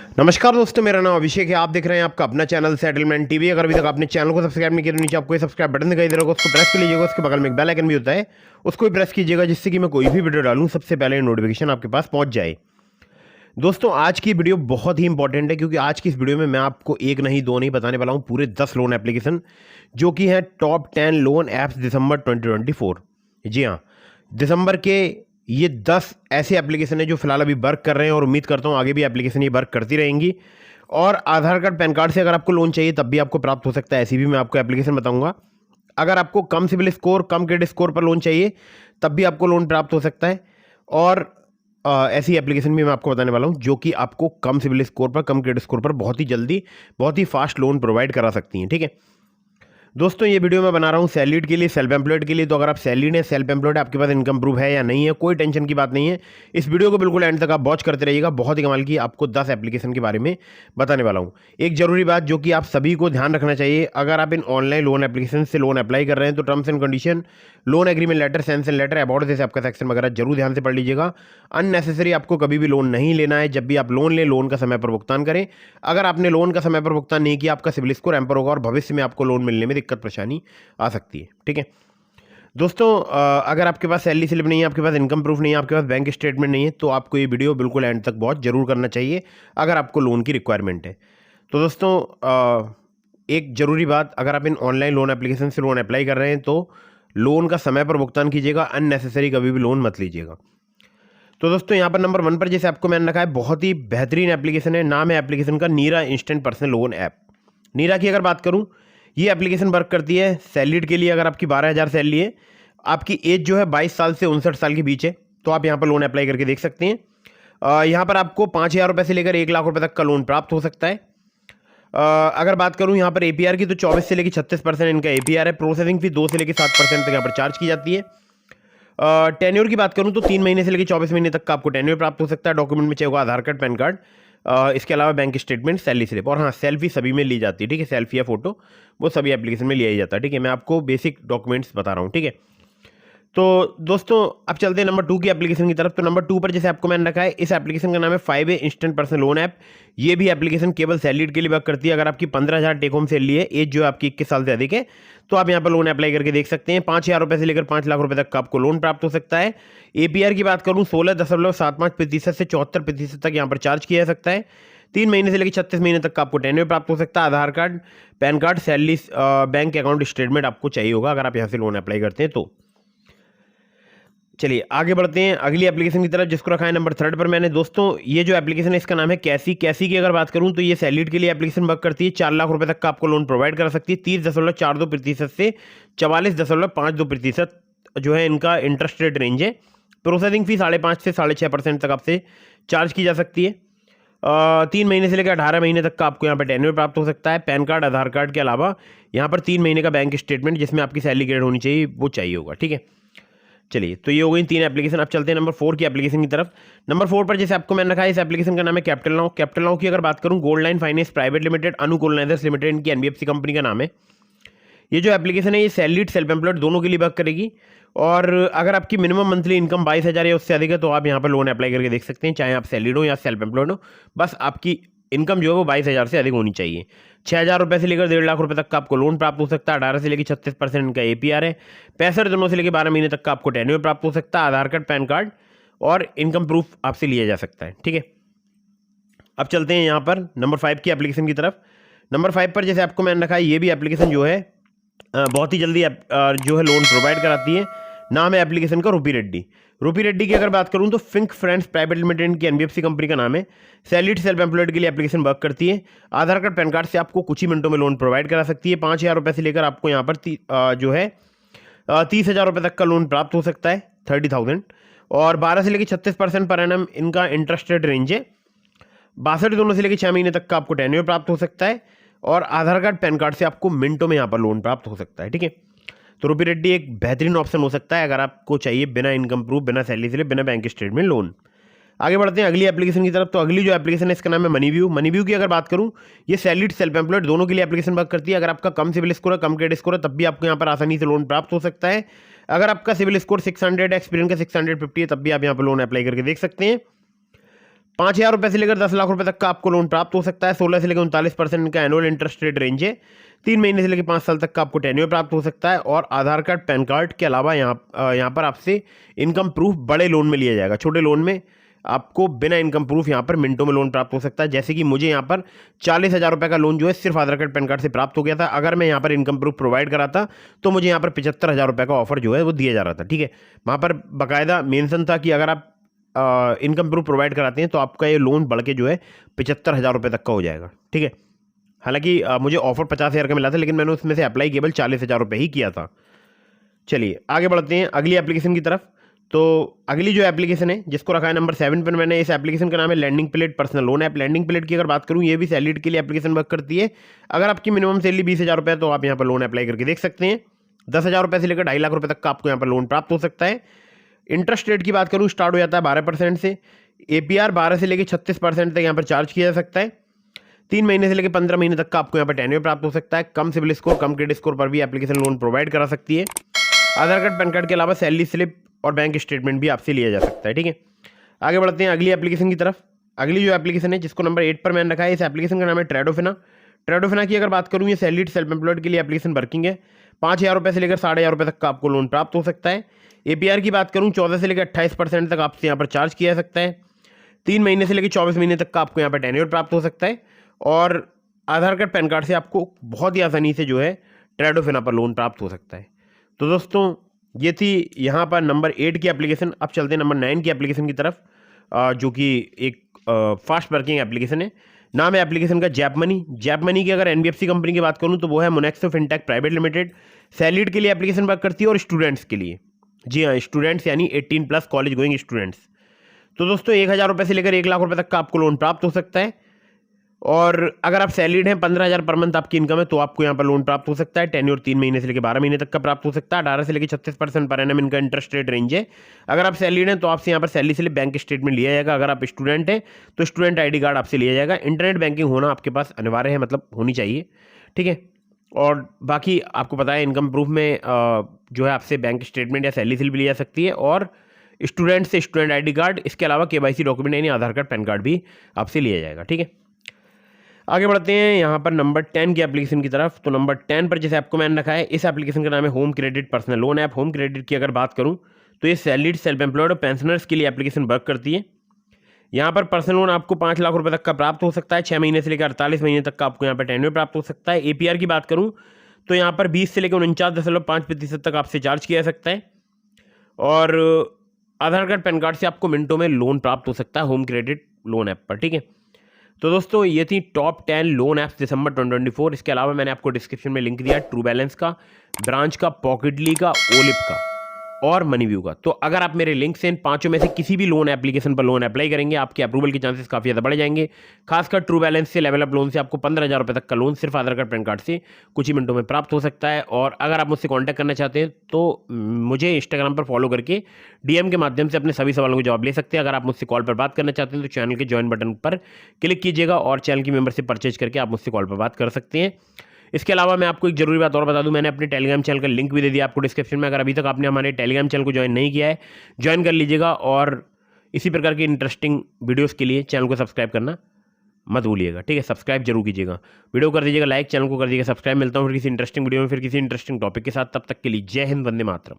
नमस्कार दोस्तों, मेरा नाम अभिषेक है। आप देख रहे हैं आपका अपना चैनल सेटलमेंट टीवी। अगर अभी तक आपने चैनल को सब्सक्राइब नहीं किया तो नीचे आपको सब्सक्राइब बटन दिखाई दे रहा होगा, उसको प्रेस कर लीजिएगा। उसके बगल में एक बेल आइकन भी होता है, उसको भी प्रेस कीजिएगा, जिससे कि मैं कोई भी वीडियो डालूं सबसे पहले नोटिफिकेशन आपके पास पहुंच जाए। दोस्तों, आज की वीडियो बहुत ही इंपॉर्टेंट है, क्योंकि आज की इस वीडियो में मैं आपको एक नहीं दो नहीं बताने वाला हूं, पूरे 10 लोन एप्लीकेशन जो कि हैं टॉप 10 लोन ऐप्स दिसंबर 2024। जी हाँ, दिसंबर के ये 10 ऐसे एप्लीकेशन है जो फिलहाल अभी वर्क कर रहे हैं, और उम्मीद करता हूँ आगे भी एप्लीकेशन ये वर्क करती रहेंगी। और आधार कार्ड पैन कार्ड से अगर आपको लोन चाहिए तब भी आपको प्राप्त हो सकता है, ऐसी भी मैं आपको एप्लीकेशन बताऊंगा। अगर आपको कम सिबिल स्कोर, कम क्रेडिट स्कोर पर लोन चाहिए तब भी आपको लोन प्राप्त हो सकता है। और ऐसी एप्लीकेशन भी मैं आपको बताने वाला हूं जो कि आपको कम सिबिल स्कोर पर, कम क्रेडिट स्कोर पर बहुत ही जल्दी, बहुत ही फास्ट लोन प्रोवाइड करा सकती हैं। ठीक है दोस्तों, ये वीडियो मैं बना रहा हूँ सैलरीड के लिए, सेल्फ एम्प्लॉयड के लिए। तो अगर आप सैलरीड है, सेल्फ एम्प्लॉयड, आपके पास इनकम प्रूफ है या नहीं है, कोई टेंशन की बात नहीं है। इस वीडियो को बिल्कुल एंड तक आप वॉच करते रहिएगा। बहुत ही कमाल की आपको 10 एप्लीकेशन के बारे में बताने वाला हूँ। एक जरूरी बात जो कि आप सभी को ध्यान रखना चाहिए, अगर आप इन ऑनलाइन लोन एप्लीकेशन से लोन अप्लाई कर रहे हैं तो terms and condition, loan agreement letter, sanction letter, about this आपका सेक्शन वगैरह जरूर ध्यान से पढ़ लीजिएगा। अननेसेसरी आपको कभी भी लोन नहीं लेना है। जब भी आप लोन लें, लोन का समय पर भुगतान करें। अगर आपने लोन का समय पर भुगतान नहीं किया, आपका सिबिल स्कोर हैम्पर होगा और भविष्य में आपको लोन मिलने में दिक्कत परेशानी आ सकती है। ठीक है दोस्तों, अगर आपके पास सैलरी स्लिप नहीं है, आपके पास इनकम प्रूफ नहीं है, आपके पास बैंक स्टेटमेंट नहीं है, तो आपको ये वीडियो बिल्कुल एंड तक वॉच जरूर करना चाहिए अगर आपको लोन की रिक्वायरमेंट है। तो दोस्तों, एक ज़रूरी बात, अगर आप इन ऑनलाइन लोन एप्लीकेशन से लोन अप्लाई कर रहे हैं तो लोन का समय पर भुगतान कीजिएगा। अननेसेसरी कभी भी लोन मत लीजिएगा। तो दोस्तों, यहाँ पर नंबर 1 पर जैसे आपको मैंने रखा है, बहुत ही बेहतरीन एप्लीकेशन है। नाम है एप्लीकेशन का नीरा इंस्टेंट पर्सनल लोन ऐप। नीरा की अगर बात करूँ, ये एप्लीकेशन वर्क करती है सैलरीड के लिए। अगर आपकी 12,000 सैलरी है, आपकी एज जो है 22 साल से 59 साल के बीच है, तो आप यहाँ पर लोन अप्लाई करके देख सकते हैं। यहाँ पर आपको 5,000 रुपये से लेकर 1 लाख रुपये तक का लोन प्राप्त हो सकता है। अगर बात करूँ यहाँ पर एपीआर की, तो 24 से लेकर 36% इनका एपीआर है। प्रोसेसिंग फी 2 से लेकर 7% तक यहाँ पर चार्ज की जाती है। टेन्योर की बात करूं तो 3 महीने से लेकर 24 महीने तक का आपको टेन्योर प्राप्त हो सकता है। डॉक्यूमेंट में चाहिए होगा आधार कार्ड, पैन कार्ड, इसके अलावा बैंक स्टेटमेंट, सैलरी स्लिप, और हाँ, सेल्फी सभी में ली जाती है। ठीक है, सेल्फी या फोटो वो सभी एप्लीकेशन में लिया ही जाता है। ठीक है, मैं आपको बेसिक डॉक्यूमेंट्स बता रहा हूँ। ठीक है, तो दोस्तों अब चलते हैं नंबर 2 की एप्लीकेशन की तरफ। तो नंबर 2 पर जैसे आपको मैंने रखा है, इस एप्लीकेशन का नाम है 5A instant personal loan app. ये भी एप्लीकेशन केवल सैलरीड के लिए वर्क करती है। अगर आपकी 15,000 टेक होम सैलरी है, एज जो है आपकी 21 साल से अधिक है, तो आप यहाँ पर लोन अप्लाई करके देख सकते हैं। 5,000 रुपये से लेकर 5 लाख रुपये तक का आपको लोन प्राप्त हो सकता है। एपीआर की बात करूँ, 16.75% से 74% तक यहाँ पर चार्ज किया जा सकता है। 3 महीने से लेकर 36 महीने तक का आपको टेन्योर प्राप्त हो सकता है। Aadhaar card, PAN card, salary, bank account statement आपको चाहिए होगा अगर आप यहाँ से लोन अप्लाई करते हैं तो। चलिए आगे बढ़ते हैं अगली एप्लीकेशन की तरफ, जिसको रखा है नंबर 3 पर मैंने। दोस्तों, ये जो एप्लीकेशन है इसका नाम है कैसी। कैसी की अगर बात करूं तो ये सैलरीड के लिए एप्लीकेशन वर्क करती है। 4 लाख रुपए तक का आपको लोन प्रोवाइड कर सकती है। 30.42% से 44.52% जो है इनका इंटरेस्ट रेट रेंज है। प्रोसेसिंग फी 5.5 से 6.5% तक आपसे चार्ज की जा सकती है। 3 महीने से लेकर 18 महीने तक का आपको यहाँ पर टेन्योर प्राप्त हो सकता है। पैन कार्ड, आधार कार्ड के अलावा यहाँ पर 3 महीने का बैंक स्टेटमेंट जिसमें आपकी सैलरी क्रेडिट होनी चाहिए वो चाहिए होगा। ठीक है, चलिए, तो ये हो गई 3 एप्लीकेशन। अब चलते हैं नंबर 4 की एप्लीकेशन की तरफ। नंबर 4 पर जैसे आपको मैंने रखा है, इस एप्लीकेशन का नाम है कैपिटल नाउ। कैपिटल नाउ की अगर बात करूं, gold line finance private limited, Anu colonisers limited, इनकी एनबीएफसी कंपनी का नाम है। ये जो एप्लीकेशन है ये सैलरीड, सेल्फ एम्प्लॉयड दोनों के लिए वर्क करेगी। और अगर आपकी मिनिमम मंथली इनकम 22,000 या उससे अधिक है तो आप यहाँ पर लोन अप्लाई करके देख सकते हैं, चाहे आप सैलरीड हो या सेल्फ एम्प्लॉयड हो। बस आपकी इनकम जो है वो 22,000 से अधिक होनी चाहिए। 6,000 रुपये से लेकर 1.5 लाख रुपये तक का आपको लोन प्राप्त हो सकता है। 18 से लेकर 36% इनका एपीआर है। 65 दिनों से लेकर 12 महीने तक का आपको टेन्योर प्राप्त हो सकता है। आधार कार्ड, पैन कार्ड और इनकम प्रूफ आपसे लिया जा सकता है। ठीक है, अब चलते हैं यहाँ पर नंबर 5 की एप्लीकेशन की तरफ। नंबर 5 पर जैसे आपको मैंने रखा है, ये भी एप्लीकेशन जो है बहुत ही जल्दी जो है लोन प्रोवाइड कराती है। नाम है एप्लीकेशन का रूपी रेड्डी। रूपी रेड्डी की अगर बात करूं तो फिंक फ्रेंड्स प्राइवेट लिमिटेड की एनबीएफसी कंपनी का नाम है। सैलरीड, सेल्फ एम्प्लॉयड के लिए एप्लीकेशन वर्क करती है। आधार कार्ड, पैन कार्ड से आपको कुछ ही मिनटों में लोन प्रोवाइड करा सकती है। 5,000 रुपये से लेकर आपको यहाँ पर जो है 30,000 रुपये तक का लोन प्राप्त हो सकता है, 30,000। और 12 से लेकर 36% पर एनम इनका इंटरेस्ट रेट रेंज है। 62 दिनों से लेकर 6 महीने तक का आपको टेन्योर प्राप्त हो सकता है। और आधार कार्ड, पैन कार्ड से आपको मिनटों में यहाँ पर लोन प्राप्त हो सकता है। ठीक है, तो रूपी रेड्डी एक बेहतरीन ऑप्शन हो सकता है अगर आपको चाहिए बिना इनकम प्रूफ, बिना सैलरी स्लिप, बिना बैंक स्टेटमेंट लोन। आगे बढ़ते हैं अगली एप्लीकेशन की तरफ। तो अगली जो एप्लीकेशन है इसका नाम है मनीव्यू। मनीव्यू की अगर बात करूं, ये सैलरीड, सेल्फ एम्प्लॉयड दोनों के लिए एप्लीकेशन वर्क करती है। अगर आपका कम सिविल स्कोर है, कम क्रेडिट स्कोर है, तब भी आपको यहाँ पर आसानी से लोन प्राप्त हो सकता है। अगर आपका सिविल स्कोर 600 है, एक्सपीरियंस का 650 है, तब भी आप यहाँ पर लोन अप्लाई करके देख सकते हैं। ₹5,000 से लेकर 10 लाख रुपए तक का आपको लोन प्राप्त हो सकता है। 16 से लेकर 39% का एनुअल इंटरेस्ट रेट रेंज है। 3 महीने से लेकर 5 साल तक का आपको टेन्योर प्राप्त हो सकता है। और आधार कार्ड, पैन कार्ड के अलावा यहाँ पर आपसे इनकम प्रूफ बड़े लोन में लिया जाएगा। छोटे लोन में आपको बिना इनकम प्रूफ यहाँ पर मिनटों में लोन प्राप्त हो सकता है। जैसे कि मुझे यहाँ पर 40,000 रुपये का लोन जो है सिर्फ आधार कार्ड, पैन कार्ड से प्राप्त हो गया था। अगर मैं यहाँ पर इनकम प्रूफ प्रोवाइड कराता तो मुझे यहाँ पर 75,000 रुपये का ऑफर जो है वो दिया जा रहा था। ठीक है, वहाँ पर बाकायदा मेंशन था कि अगर आप इनकम प्रूफ प्रोवाइड कराते हैं तो आपका ये लोन बढ़ के जो है 75,000 रुपये तक का हो जाएगा। ठीक है, हालांकि मुझे ऑफर 50,000 का मिला था, लेकिन मैंने उसमें से अप्लाई केवल 40,000 रुपये ही किया था। चलिए आगे बढ़ते हैं अगली एप्लीकेशन की तरफ। तो अगली जो एप्लीकेशन है जिसको रखा है नंबर 7 पर मैंने, इस एप्लीकेशन का नाम है lending plate personal loan app. Lending plate की अगर बात करूँ, ये भी सैलरीड के लिए एप्लीकेशन वर्क करती है। अगर आपकी मिनिमम सैलरी 20,000 रुपये है तो आप यहाँ पर लोन अप्लाई करके देख सकते हैं। 10,000 रुपये से लेकर 2.5 लाख रुपये तक का आपको यहाँ पर लोन प्राप्त हो सकता है। इंटरेस्ट रेट की बात करूँ, स्टार्ट हो जाता है 12% से। APR 12 से लेकर 36% तक यहाँ पर चार्ज किया जा सकता है। 3 महीने से लेकर 15 महीने तक का आपको यहाँ पर टेन्योर प्राप्त हो सकता है। कम सिबिल स्कोर, कम क्रेडिट स्कोर पर भी एप्लीकेशन लोन प्रोवाइड करा सकती है। आधार कार्ड, पैन कार्ड के अलावा सैलरी स्लिप और बैंक स्टेटमेंट भी आपसे लिया जा सकता है। ठीक है, आगे बढ़ते हैं अगली एप्लीकेशन की तरफ। अगली जो एप्लीकेशन है जिसको नंबर 8 पर मैंने रखा है, इस एप्लीकेशन का नाम है ट्रेडोफिना। ट्रेडोफिना की अगर बात करूँ, ये सैलरीड सेल्फ एम्प्लॉयड के लिए एप्लीकेशन वर्किंग है। 5,000 रुपये से लेकर 5,500 रुपये तक का आपको लोन प्राप्त हो सकता है। APR की बात करूँ, 14 से लेकर 28% तक आपसे यहाँ पर चार्ज किया जा सकता है। 3 महीने से लेकर 24 महीने तक का आपको यहाँ पर टेन्योर प्राप्त हो सकता है। और आधार कार्ड, पैन कार्ड से आपको बहुत ही आसानी से जो है ट्रेडोफिना पर लोन प्राप्त हो सकता है। तो दोस्तों ये थी यहाँ पर नंबर 8 की एप्लीकेशन। अब चलते हैं नंबर 9 की एप्लीकेशन की तरफ, जो कि एक फास्ट वर्किंग एप्लीकेशन है। नाम है एप्लीकेशन का जैप मनी। जैप मनी की अगर NBFC कंपनी की बात करूँ तो वो है Monexo fintech private limited. Salaried के लिए एप्लीकेशन वर्क करती है और स्टूडेंट्स के लिए, जी हाँ, स्टूडेंट्स यानी 18+ कॉलेज गोइंग स्टूडेंट्स। तो दोस्तों 1,000 रुपये से लेकर 1 लाख रुपये तक का आपको लोन प्राप्त हो सकता है। और अगर आप सैलरीड हैं, 15,000 पर मंथ आपकी इनकम है, तो आपको यहाँ पर लोन प्राप्त हो सकता है। टेन्योर 3 महीने से लेकर 12 महीने तक का प्राप्त हो सकता है। 18 से लेकर 36% पर एनम इनका इंटरेस्ट रेट रेंज है। अगर आप सैलरीड हैं तो आपसे यहाँ पर सैलरी से बैंक स्टेटमेंट लिया जाएगा। अगर आप स्टूडेंट हैं तो स्टूडेंट ID कार्ड आपसे लिया जाएगा। इंटरनेट बैंकिंग होना आपके पास अनिवार्य है, मतलब होनी चाहिए। ठीक है, और बाकी आपको पता है इनकम प्रूफ में जो है आपसे बैंक स्टेटमेंट या सैलरी स्लिप ली जा सकती है। और स्टूडेंट से स्टूडेंट ID कार्ड, इसके अलावा KYC डॉक्यूमेंट यानी आधार कार्ड, पैन कार्ड भी आपसे लिया जाएगा। ठीक है, आगे बढ़ते हैं यहाँ पर नंबर 10 की एप्लीकेशन की तरफ। तो नंबर 10 पर जैसे आपको मैंने रखा है, इस एप्लीकेशन का नाम है home credit personal loan app. Home credit की अगर बात करूँ तो ये सैलरीड, सेल्फ एम्प्लॉयड और पेंशनर्स के लिए एप्लीकेशन वर्क करती है। यहाँ पर पर्सनल लोन आपको 5 लाख रुपये तक का प्राप्त हो सकता है। 6 महीने से लेकर 48 महीने तक का आपको यहाँ पर टेन्योर प्राप्त हो सकता है। APR की बात करूँ तो यहाँ पर 20 से लेकर 49.5% तक आपसे चार्ज किया जा सकता है। और आधार कार्ड, पैन कार्ड से आपको मिनटों में लोन प्राप्त हो सकता है होम क्रेडिट लोन ऐप पर। ठीक है, तो दोस्तों ये थी टॉप 10 लोन ऐप्स दिसंबर 2024। इसके अलावा मैंने आपको डिस्क्रिप्शन में लिंक दिया ट्रू बैलेंस का, ब्रांच का, पॉकेटली का, ओलिप का और मनीव्यू का। तो अगर आप मेरे लिंक से इन 5 में से किसी भी लोन एप्लीकेशन पर लोन अप्लाई करेंगे, आपके अप्रूवल के चांसेस काफ़ी ज़्यादा बढ़ जाएंगे। खासकर ट्रू बैलेंस से, लेवल अप लोन से आपको 15,000 रुपये तक का लोन सिर्फ आधार कार्ड, पैन कार्ड से कुछ ही मिनटों में प्राप्त हो सकता है। और अगर आप मुझसे कॉन्टैक्ट करना चाहते हैं तो मुझे इंस्टाग्राम पर फॉलो करके DM के माध्यम से अपने सभी सवालों के जवाब ले सकते हैं। अगर आप मुझसे कॉल पर बात करना चाहते हैं तो चैनल के ज्वाइन बटन पर क्लिक कीजिएगा और चैनल की मेंबरशिप परचेज करके आप मुझसे कॉल पर बात कर सकते हैं। इसके अलावा मैं आपको एक जरूरी बात और बता दूं, मैंने अपने टेलीग्राम चैनल का लिंक भी दे दिया आपको डिस्क्रिप्शन में। अगर अभी तक आपने हमारे टेलीग्राम चैनल को ज्वाइन नहीं किया है, ज्वाइन कर लीजिएगा। और इसी प्रकार की इंटरेस्टिंग वीडियोस के लिए चैनल को सब्सक्राइब करना मत भूलिएगा। ठीक है, सब्सक्राइब जरूर कीजिएगा, वीडियो कर दीजिएगा लाइक, चैनल को कर दीजिएगा सब्सक्राइब। मिलता हूँ फिर किसी इंटरेस्टिंग वीडियो में, फिर किसी इंटरेस्टिंग टॉपिक के साथ। तब तक के लिए जय हिंद, वंदे मातरम।